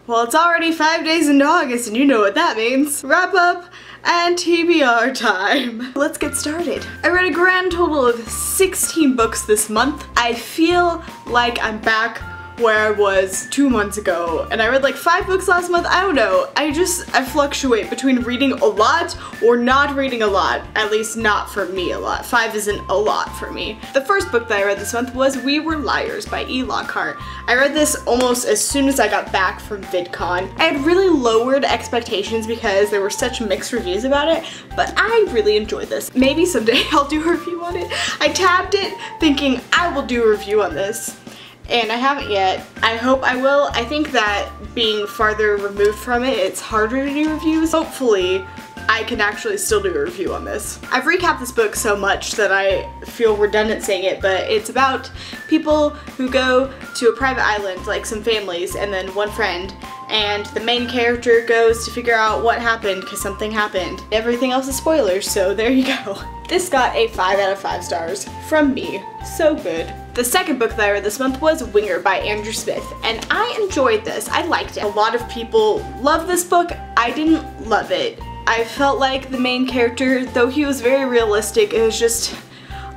Well, it's already 5 days into August and you know what that means. Wrap up and TBR time. Let's get started. I read a grand total of 16 books this month. I feel like I'm back where I was 2 months ago, and I read like 5 books last month. I don't know. I fluctuate between reading a lot or not reading a lot, at least not for me a lot. 5 isn't a lot for me. The first book that I read this month was We Were Liars by E. Lockhart. I read this almost as soon as I got back from VidCon. I had really lowered expectations because there were such mixed reviews about it, but I really enjoyed this. Maybe someday I'll do a review on it. I tabbed it thinking I will do a review on this, and I haven't yet. I hope I will. I think that being farther removed from it, it's harder to do reviews. Hopefully, I can actually still do a review on this. I've recapped this book so much that I feel redundant saying it, but it's about people who go to a private island, like some families, and then one friend, and the main character goes to figure out what happened because something happened. Everything else is spoilers, so there you go. This got a 5 out of 5 stars from me. So good. The second book that I read this month was Winger by Andrew Smith, and I enjoyed this. I liked it. A lot of people love this book. I didn't love it. I felt like the main character, though he was very realistic, it was just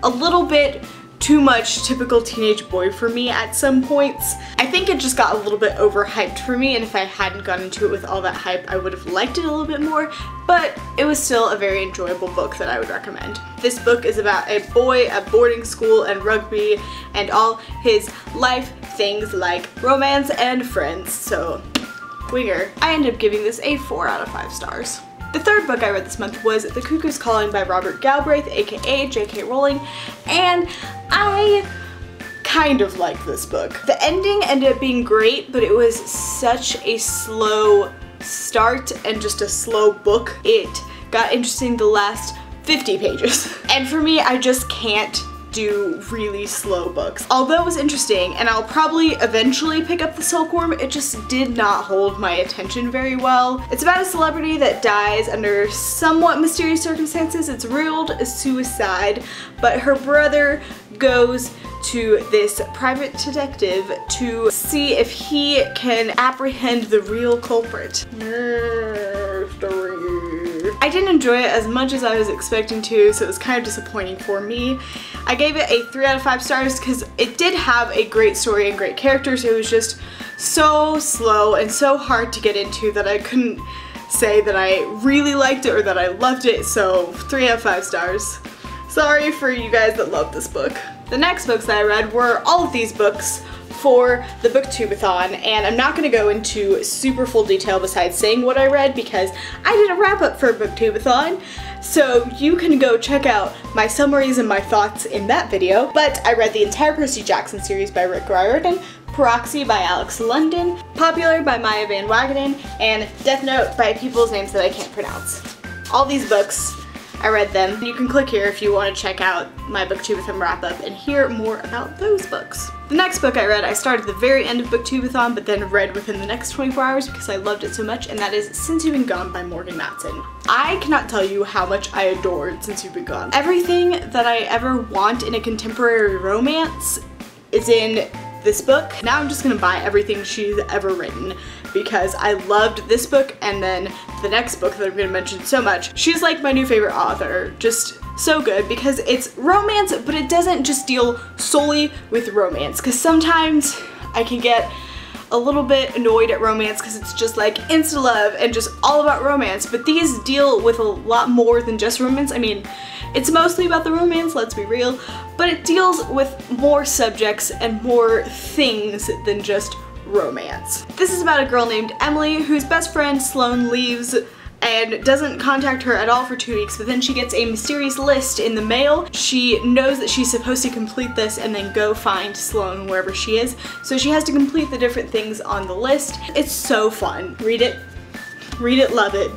a little bit too much typical teenage boy for me at some points. I think it just got a little bit overhyped for me, and if I hadn't gotten into it with all that hype, I would have liked it a little bit more, but it was still a very enjoyable book that I would recommend. This book is about a boy at boarding school and rugby and all his life things like romance and friends, so Winger. I ended up giving this a 4 out of 5 stars. The third book I read this month was The Cuckoos Calling by Robert Galbraith, aka J.K. Rowling, and I kind of liked this book. The ending ended up being great, but it was such a slow start and just a slow book. It got interesting the last 50 pages. And for me, I just can't do really slow books. Although it was interesting, and I'll probably eventually pick up The Silkworm, it just did not hold my attention very well. It's about a celebrity that dies under somewhat mysterious circumstances. It's ruled a suicide, but her brother goes to this private detective to see if he can apprehend the real culprit. I didn't enjoy it as much as I was expecting to, so it was kind of disappointing for me. I gave it a 3 out of 5 stars because it did have a great story and great characters. It was just so slow and so hard to get into that I couldn't say that I really liked it or that I loved it, so 3 out of 5 stars. Sorry for you guys that love this book. The next books that I read were all of these books for the Booktubeathon, and I'm not going to go into super full detail besides saying what I read because I did a wrap up for Booktubeathon, so you can go check out my summaries and my thoughts in that video. But I read the entire Percy Jackson series by Rick Riordan, Proxy by Alex London, Popular by Maya Van Wagenen, and Death Note by people's names that I can't pronounce. All these books, I read them. You can click here if you want to check out my Booktubeathon wrap-up and hear more about those books. The next book I read, I started at the very end of Booktubeathon, but then read within the next 24 hours because I loved it so much, and that is Since You've Been Gone by Morgan Matson. I cannot tell you how much I adored Since You've Been Gone. Everything that I ever want in a contemporary romance is in this book. Now I'm just gonna buy everything she's ever written because I loved this book and then the next book that I'm gonna mention so much. She's like my new favorite author. Just so good because it's romance, but it doesn't just deal solely with romance, because sometimes I can get a little bit annoyed at romance because it's just like insta love and just all about romance, but these deal with a lot more than just romance. I mean, it's mostly about the romance, let's be real, but it deals with more subjects and more things than just romance. This is about a girl named Emily whose best friend Sloane leaves and doesn't contact her at all for 2 weeks, but then she gets a mysterious list in the mail. She knows that she's supposed to complete this and then go find Sloane wherever she is, so she has to complete the different things on the list. It's so fun. Read it, love it.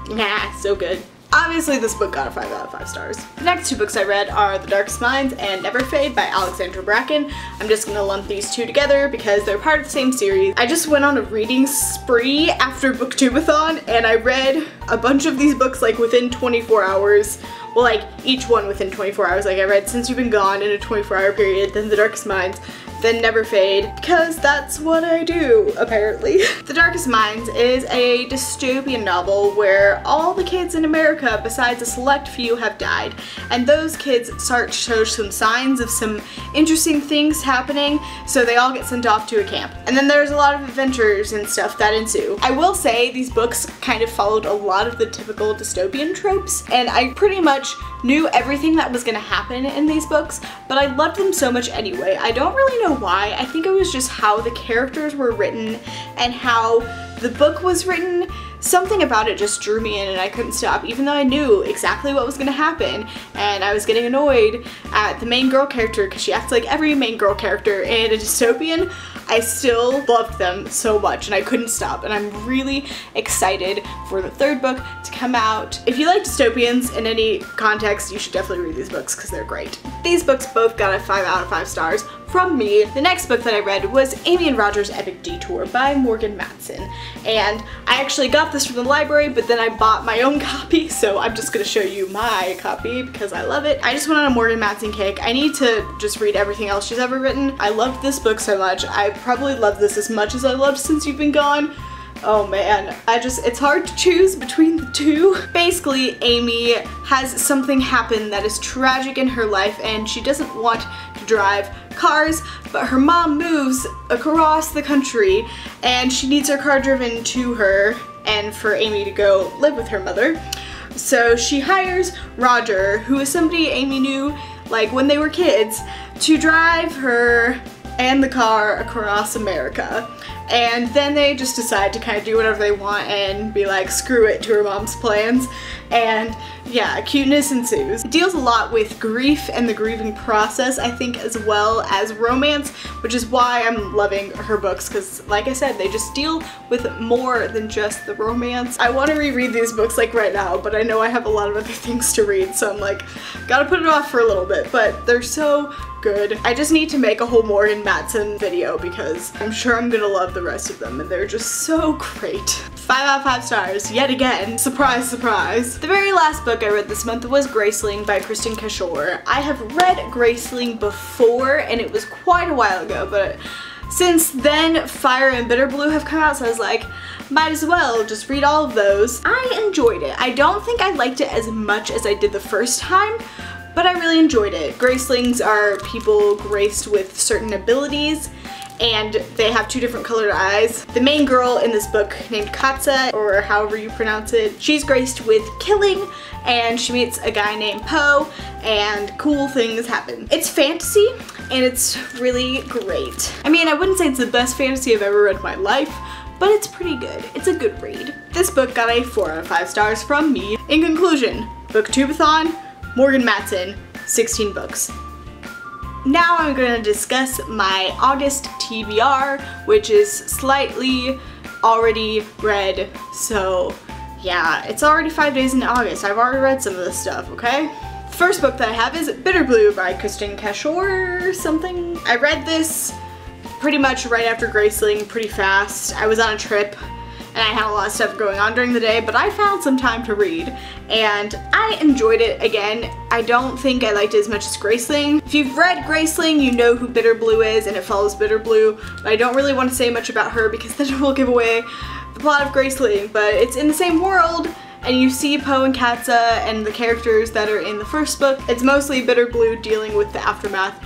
Yeah, so good. Obviously this book got a 5 out of 5 stars. The next 2 books I read are The Darkest Minds and Never Fade by Alexandra Bracken. I'm just gonna lump these 2 together because they're part of the same series. I just went on a reading spree after Booktubeathon and I read a bunch of these books like within 24 hours. Well, like each one within 24 hours. Like I read Since You've Been Gone in a 24-hour period, then The Darkest Minds, then never fade, because that's what I do, apparently. The Darkest Minds is a dystopian novel where all the kids in America, besides a select few, have died, and those kids start to show some signs of some interesting things happening, so they all get sent off to a camp. And then there's a lot of adventures and stuff that ensue. I will say these books kind of followed a lot of the typical dystopian tropes, and I pretty much knew everything that was gonna happen in these books, but I loved them so much anyway. I don't really know why. I think it was just how the characters were written and how the book was written. Something about it just drew me in and I couldn't stop, even though I knew exactly what was gonna happen, and I was getting annoyed at the main girl character because she acts like every main girl character in a dystopian. I still loved them so much and I couldn't stop, and I'm really excited for the third book to come out. If you like dystopians in any context, you should definitely read these books because they're great. These books both got a 5 out of 5 stars from me. The next book that I read was Amy and Roger's Epic Detour by Morgan Matson, and I actually got this from the library, but then I bought my own copy, so I'm just gonna show you my copy because I love it. I just went on a Morgan Matson kick. I need to just read everything else she's ever written. I loved this book so much. I probably love this as much as I loved Since You've Been Gone. Oh man, it's hard to choose between the two. Basically, Amy has something happen that is tragic in her life and she doesn't want to drive cars, but her mom moves across the country and she needs her car driven to her and for Amy to go live with her mother. So she hires Roger, who is somebody Amy knew like when they were kids, to drive her and the car across America. And then they just decide to kind of do whatever they want and be like, screw it to her mom's plans. And yeah, cuteness ensues. It deals a lot with grief and the grieving process, I think, as well as romance, which is why I'm loving her books, because like I said, they just deal with more than just the romance. I want to reread these books like right now, but I know I have a lot of other things to read, so I'm like, gotta put it off for a little bit, but they're so good. I just need to make a whole Morgan Matson video because I'm sure I'm gonna love the rest of them, and they're just so great. 5 out of 5 stars, yet again. Surprise, surprise. The very last book I read this month was Graceling by Kristen Cashore. I have read Graceling before, and it was quite a while ago, but since then, Fire and Bitterblue have come out, so I was like, might as well just read all of those. I enjoyed it. I don't think I liked it as much as I did the first time, but I really enjoyed it. Gracelings are people graced with certain abilities, and they have 2 different colored eyes. The main girl in this book, named Katza, or however you pronounce it, she's graced with killing, and she meets a guy named Poe, and cool things happen. It's fantasy, and it's really great. I mean, I wouldn't say it's the best fantasy I've ever read in my life, but it's pretty good. It's a good read. This book got a 4 out of 5 stars from me. In conclusion, Booktubeathon, Morgan Matson, 16 books. Now I'm going to discuss my August TBR, which is slightly already read, so yeah, it's already 5 days into August. I've already read some of this stuff, okay? The first book that I have is Bitterblue by Kristen Cashore or something. I read this pretty much right after Graceling, pretty fast. I was on a trip and I had a lot of stuff going on during the day, but I found some time to read, and I enjoyed it again. I don't think I liked it as much as Graceling. If you've read Graceling, you know who Bitterblue is, and it follows Bitterblue, but I don't really want to say much about her because then it will give away the plot of Graceling, but it's in the same world, and you see Poe and Katza and the characters that are in the first book. It's mostly Bitterblue dealing with the aftermath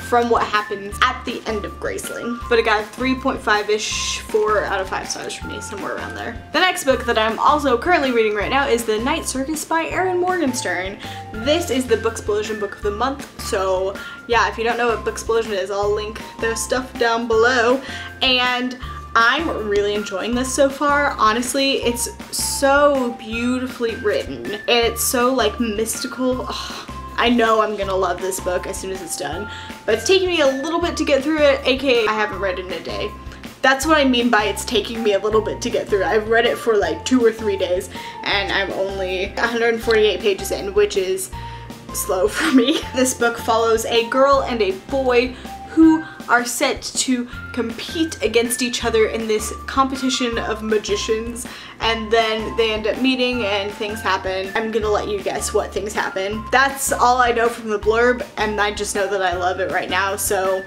from what happens at the end of Graceling. But it got a 3.5-ish, 4 out of 5 stars for me, somewhere around there. The next book that I'm also currently reading right now is The Night Circus by Erin Morgenstern. This is the Booksplosion book of the month, so yeah, if you don't know what Booksplosion is, I'll link their stuff down below. And I'm really enjoying this so far. Honestly, it's so beautifully written, and it's so like mystical. Oh, I know I'm gonna love this book as soon as it's done, but it's taking me a little bit to get through it, aka I haven't read it in a day. That's what I mean by it's taking me a little bit to get through it. I've read it for like 2 or 3 days, and I'm only 148 pages in, which is slow for me. This book follows a girl and a boy who are set to compete against each other in this competition of magicians, and then they end up meeting and things happen. I'm gonna let you guess what things happen. That's all I know from the blurb, and I just know that I love it right now, so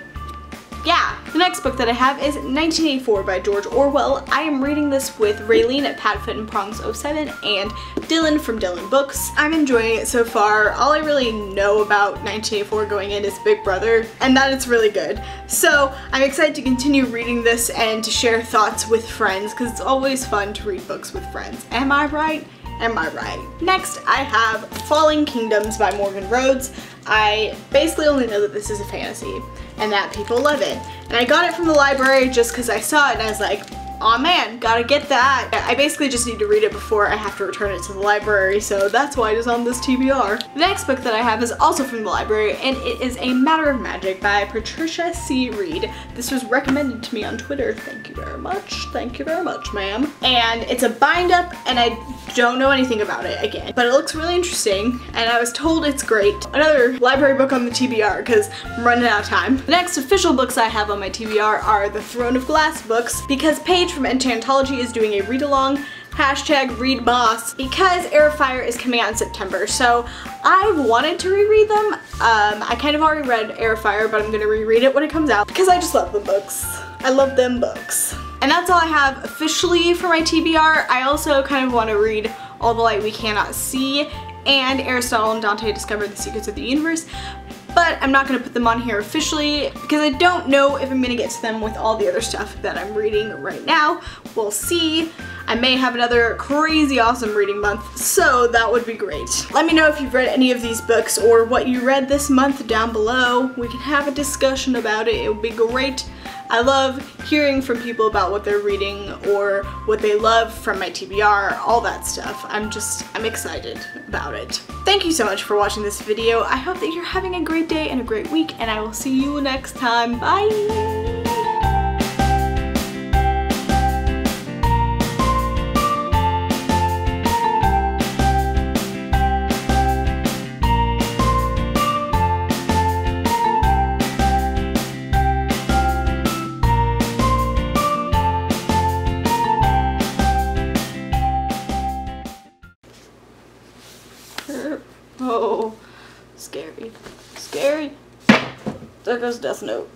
yeah. The next book that I have is 1984 by George Orwell. I am reading this with Raylene at Padfoot and Prongs 07 and Dylan from Dylan Books. I'm enjoying it so far. All I really know about 1984 going in is Big Brother, and that it's really good. So I'm excited to continue reading this and to share thoughts with friends, because it's always fun to read books with friends. Am I right? Am I right? Next, I have Falling Kingdoms by Morgan Rhodes. I basically only know that this is a fantasy and that people love it. And I got it from the library just because I saw it and I was like, aw man, gotta get that. I basically just need to read it before I have to return it to the library, so that's why it is on this TBR. The next book that I have is also from the library, and it is A Matter of Magic by Patricia C. Reed. This was recommended to me on Twitter. Thank you very much. Thank you very much, ma'am. And it's a bind up, and I don't know anything about it again, but it looks really interesting, and I was told it's great. Another library book on the TBR, because I'm running out of time. The next official books I have on my TBR are the Throne of Glass books, because Paige from Enchantology is doing a read-along, #ReadMoss, because Air of Fire is coming out in September. So I wanted to reread them. I kind of already read Air of Fire, but I'm gonna reread it when it comes out because I just love the books. I love them books. And that's all I have officially for my TBR. I also kind of want to read All the Light We Cannot See and Aristotle and Dante Discover the Secrets of the Universe, but I'm not going to put them on here officially because I don't know if I'm going to get to them with all the other stuff that I'm reading right now. We'll see. I may have another crazy awesome reading month, so that would be great. Let me know if you've read any of these books or what you read this month down below. We can have a discussion about it. It would be great. I love hearing from people about what they're reading or what they love from my TBR, all that stuff. I'm excited about it. Thank you so much for watching this video. I hope that you're having a great day and a great week, and I will see you next time. Bye! Oh, scary. Scary. There goes Death Note.